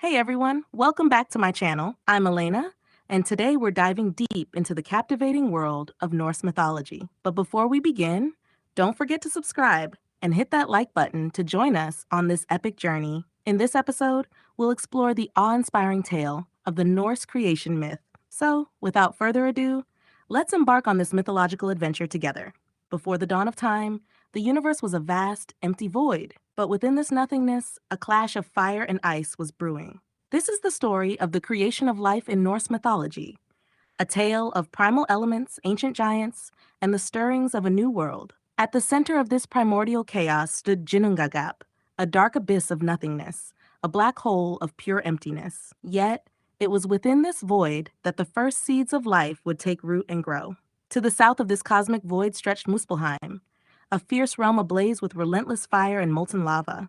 Hey everyone, welcome back to my channel. I'm Elena, and today we're diving deep into the captivating world of Norse mythology. But before we begin, don't forget to subscribe and hit that like button to join us on this epic journey. In this episode, we'll explore the awe-inspiring tale of the Norse creation myth. So, without further ado, let's embark on this mythological adventure together. Before the dawn of time, the universe was a vast, empty void, but within this nothingness, a clash of fire and ice was brewing. This is the story of the creation of life in Norse mythology, a tale of primal elements, ancient giants, and the stirrings of a new world. At the center of this primordial chaos stood Ginnungagap, a dark abyss of nothingness, a black hole of pure emptiness. Yet, it was within this void that the first seeds of life would take root and grow. To the south of this cosmic void stretched Muspelheim, a fierce realm ablaze with relentless fire and molten lava.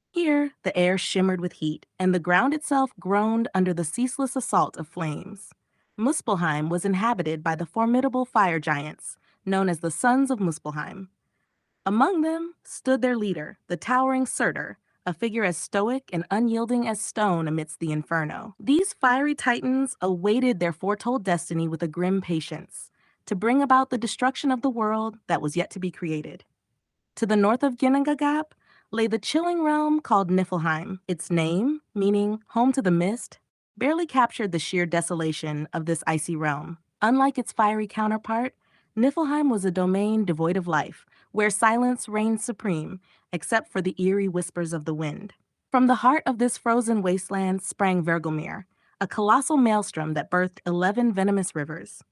Here, the air shimmered with heat, and the ground itself groaned under the ceaseless assault of flames. Muspelheim was inhabited by the formidable fire giants, known as the Sons of Muspelheim. Among them stood their leader, the towering Surtur, a figure as stoic and unyielding as stone amidst the inferno. These fiery titans awaited their foretold destiny with a grim patience, to bring about the destruction of the world that was yet to be created. To the north of Ginnungagap lay the chilling realm called Niflheim. Its name, meaning home to the mist, barely captured the sheer desolation of this icy realm. Unlike its fiery counterpart, Niflheim was a domain devoid of life, where silence reigned supreme, except for the eerie whispers of the wind. From the heart of this frozen wasteland sprang Vergelmir, a colossal maelstrom that birthed 11 venomous rivers.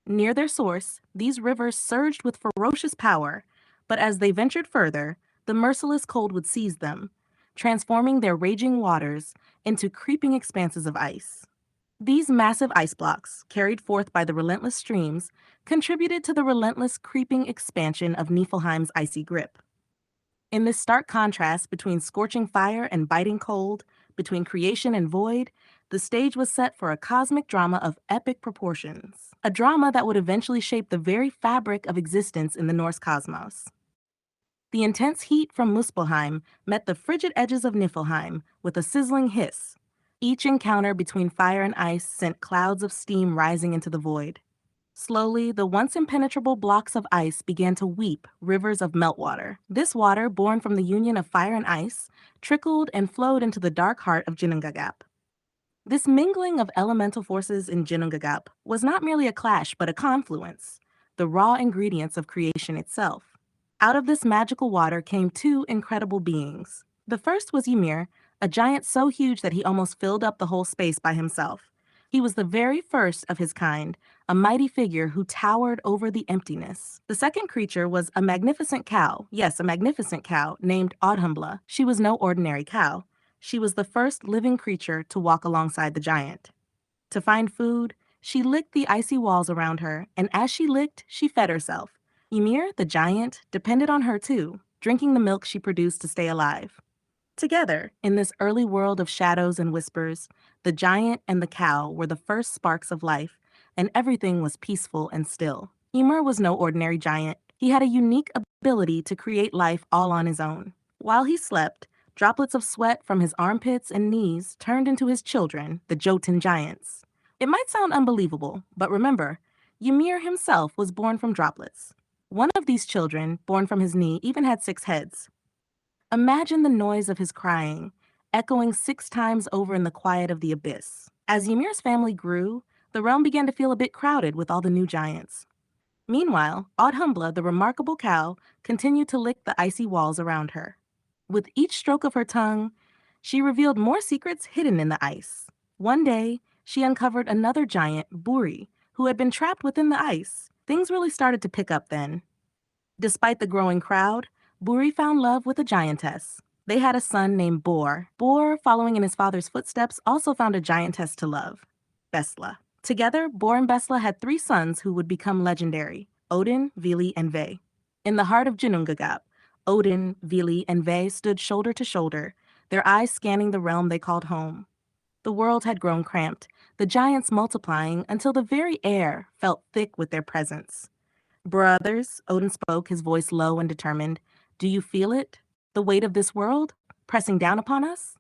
Near their source, these rivers surged with ferocious power, but as they ventured further, the merciless cold would seize them, transforming their raging waters into creeping expanses of ice. These massive ice blocks, carried forth by the relentless streams, contributed to the relentless creeping expansion of Niflheim's icy grip. In this stark contrast between scorching fire and biting cold, between creation and void, the stage was set for a cosmic drama of epic proportions, a drama that would eventually shape the very fabric of existence in the Norse cosmos. The intense heat from Muspelheim met the frigid edges of Niflheim with a sizzling hiss. Each encounter between fire and ice sent clouds of steam rising into the void. Slowly, the once impenetrable blocks of ice began to weep rivers of meltwater. This water, born from the union of fire and ice, trickled and flowed into the dark heart of Ginnungagap. This mingling of elemental forces in Ginnungagap was not merely a clash, but a confluence, the raw ingredients of creation itself. Out of this magical water came two incredible beings. The first was Ymir, a giant so huge that he almost filled up the whole space by himself. He was the very first of his kind, a mighty figure who towered over the emptiness. The second creature was a magnificent cow, yes, a magnificent cow, named Audhumbla. She was no ordinary cow. She was the first living creature to walk alongside the giant. To find food, she licked the icy walls around her, and as she licked, she fed herself. Ymir, the giant, depended on her too, drinking the milk she produced to stay alive. Together, in this early world of shadows and whispers, the giant and the cow were the first sparks of life, and everything was peaceful and still. Ymir was no ordinary giant. He had a unique ability to create life all on his own. While he slept, droplets of sweat from his armpits and knees turned into his children, the Jotun giants. It might sound unbelievable, but remember, Ymir himself was born from droplets. One of these children, born from his knee, even had 6 heads. Imagine the noise of his crying, echoing 6 times over in the quiet of the abyss. As Ymir's family grew, the realm began to feel a bit crowded with all the new giants. Meanwhile, Audhumbla, the remarkable cow, continued to lick the icy walls around her. With each stroke of her tongue, she revealed more secrets hidden in the ice. One day, she uncovered another giant, Buri, who had been trapped within the ice. Things really started to pick up then. Despite the growing crowd, Buri found love with a giantess. They had a son named Bor. Bor, following in his father's footsteps, also found a giantess to love, Bestla. Together, Bor and Bestla had 3 sons who would become legendary, Odin, Vili, and Ve. In the heart of Ginnungagap, Odin, Vili, and Ve stood shoulder to shoulder, their eyes scanning the realm they called home. The world had grown cramped, the giants multiplying until the very air felt thick with their presence. Brothers, Odin spoke, his voice low and determined, do you feel it? The weight of this world pressing down upon us?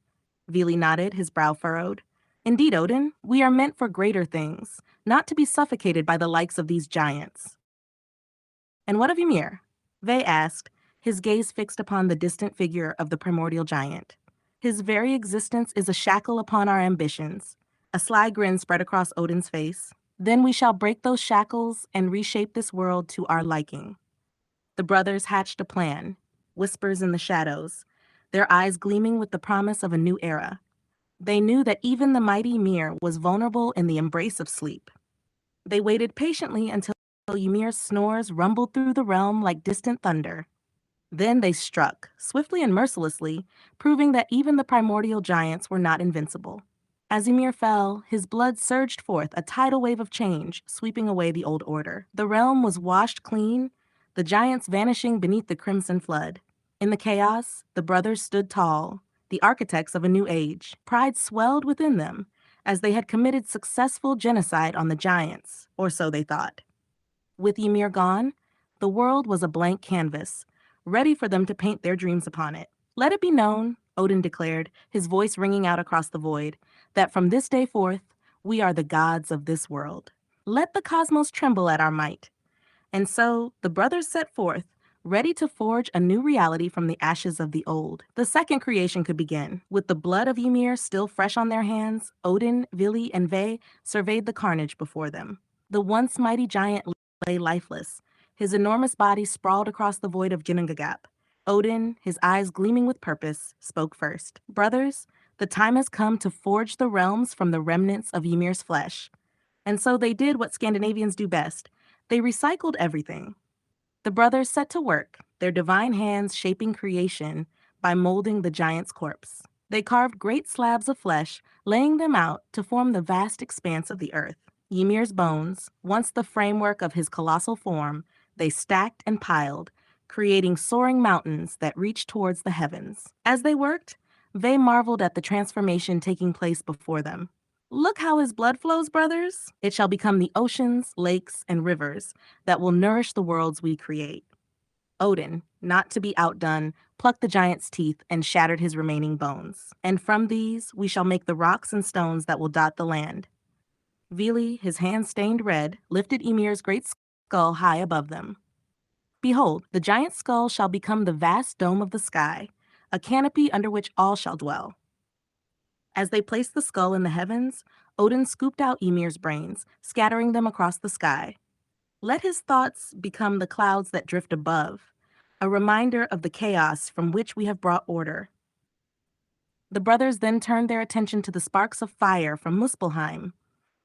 Vili nodded, his brow furrowed. Indeed, Odin, we are meant for greater things, not to be suffocated by the likes of these giants. And what of Ymir? Ve asked, his gaze fixed upon the distant figure of the primordial giant. His very existence is a shackle upon our ambitions. A sly grin spread across Odin's face. Then we shall break those shackles and reshape this world to our liking. The brothers hatched a plan, whispers in the shadows, their eyes gleaming with the promise of a new era. They knew that even the mighty Ymir was vulnerable in the embrace of sleep. They waited patiently until Ymir's snores rumbled through the realm like distant thunder. Then they struck, swiftly and mercilessly, proving that even the primordial giants were not invincible. As Ymir fell, his blood surged forth, a tidal wave of change, sweeping away the old order. The realm was washed clean, the giants vanishing beneath the crimson flood. In the chaos, the brothers stood tall, the architects of a new age. Pride swelled within them, as they had committed successful genocide on the giants, or so they thought. With Ymir gone, the world was a blank canvas, ready for them to paint their dreams upon it. Let it be known, Odin declared, his voice ringing out across the void, that from this day forth, we are the gods of this world. Let the cosmos tremble at our might. And so the brothers set forth, ready to forge a new reality from the ashes of the old. The second creation could begin. With the blood of Ymir still fresh on their hands, Odin, Vili, and Ve surveyed the carnage before them. The once mighty giant lay lifeless, his enormous body sprawled across the void of Ginnungagap. Odin, his eyes gleaming with purpose, spoke first. Brothers, the time has come to forge the realms from the remnants of Ymir's flesh. And so they did what Scandinavians do best. They recycled everything. The brothers set to work, their divine hands shaping creation by molding the giant's corpse. They carved great slabs of flesh, laying them out to form the vast expanse of the earth. Ymir's bones, once the framework of his colossal form, they stacked and piled, creating soaring mountains that reached towards the heavens. As they worked, they marveled at the transformation taking place before them. Look how his blood flows, brothers. It shall become the oceans, lakes, and rivers that will nourish the worlds we create. Odin, not to be outdone, plucked the giant's teeth and shattered his remaining bones. And from these we shall make the rocks and stones that will dot the land. Vili, his hands stained red, lifted Ymir's great skull high above them. Behold, the giant's skull shall become the vast dome of the sky, a canopy under which all shall dwell. As they placed the skull in the heavens, Odin scooped out Ymir's brains, scattering them across the sky. Let his thoughts become the clouds that drift above, a reminder of the chaos from which we have brought order. The brothers then turned their attention to the sparks of fire from Muspelheim,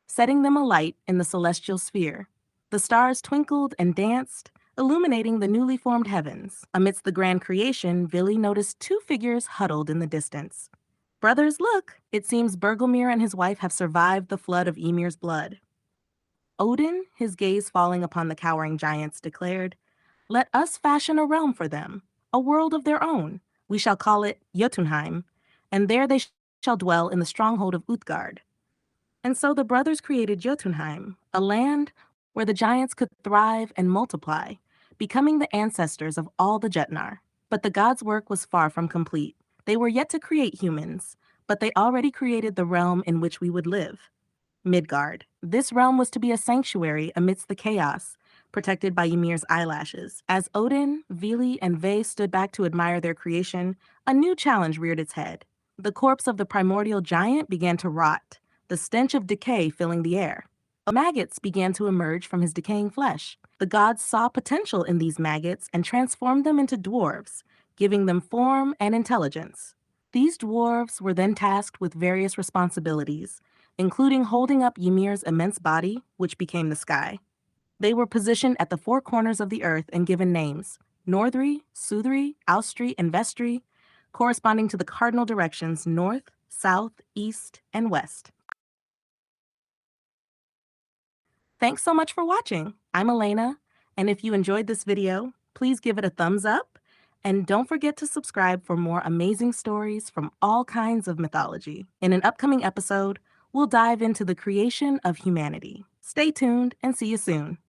setting them alight in the celestial sphere. The stars twinkled and danced, illuminating the newly formed heavens. Amidst the grand creation, Vili noticed two figures huddled in the distance. Brothers, look! It seems Bergelmir and his wife have survived the flood of Ymir's blood. Odin, his gaze falling upon the cowering giants, declared, "Let us fashion a realm for them, a world of their own. We shall call it Jotunheim, and there they shall dwell in the stronghold of Utgard." And so the brothers created Jotunheim, a land where the giants could thrive and multiply, becoming the ancestors of all the Jötnar. But the gods' work was far from complete. They were yet to create humans, but they already created the realm in which we would live. Midgard. This realm was to be a sanctuary amidst the chaos, protected by Ymir's eyelashes. As Odin, Vili, and Ve stood back to admire their creation, a new challenge reared its head. The corpse of the primordial giant began to rot, the stench of decay filling the air. Maggots began to emerge from his decaying flesh. The gods saw potential in these maggots and transformed them into dwarves, giving them form and intelligence. These dwarves were then tasked with various responsibilities, including holding up Ymir's immense body, which became the sky. They were positioned at the four corners of the earth and given names: Northri, Suthri, Austri, and Vestri, corresponding to the cardinal directions north, south, east, and west. Thanks so much for watching. I'm Elena, and if you enjoyed this video, please give it a thumbs up, and don't forget to subscribe for more amazing stories from all kinds of mythology. In an upcoming episode, we'll dive into the creation of humanity. Stay tuned and see you soon.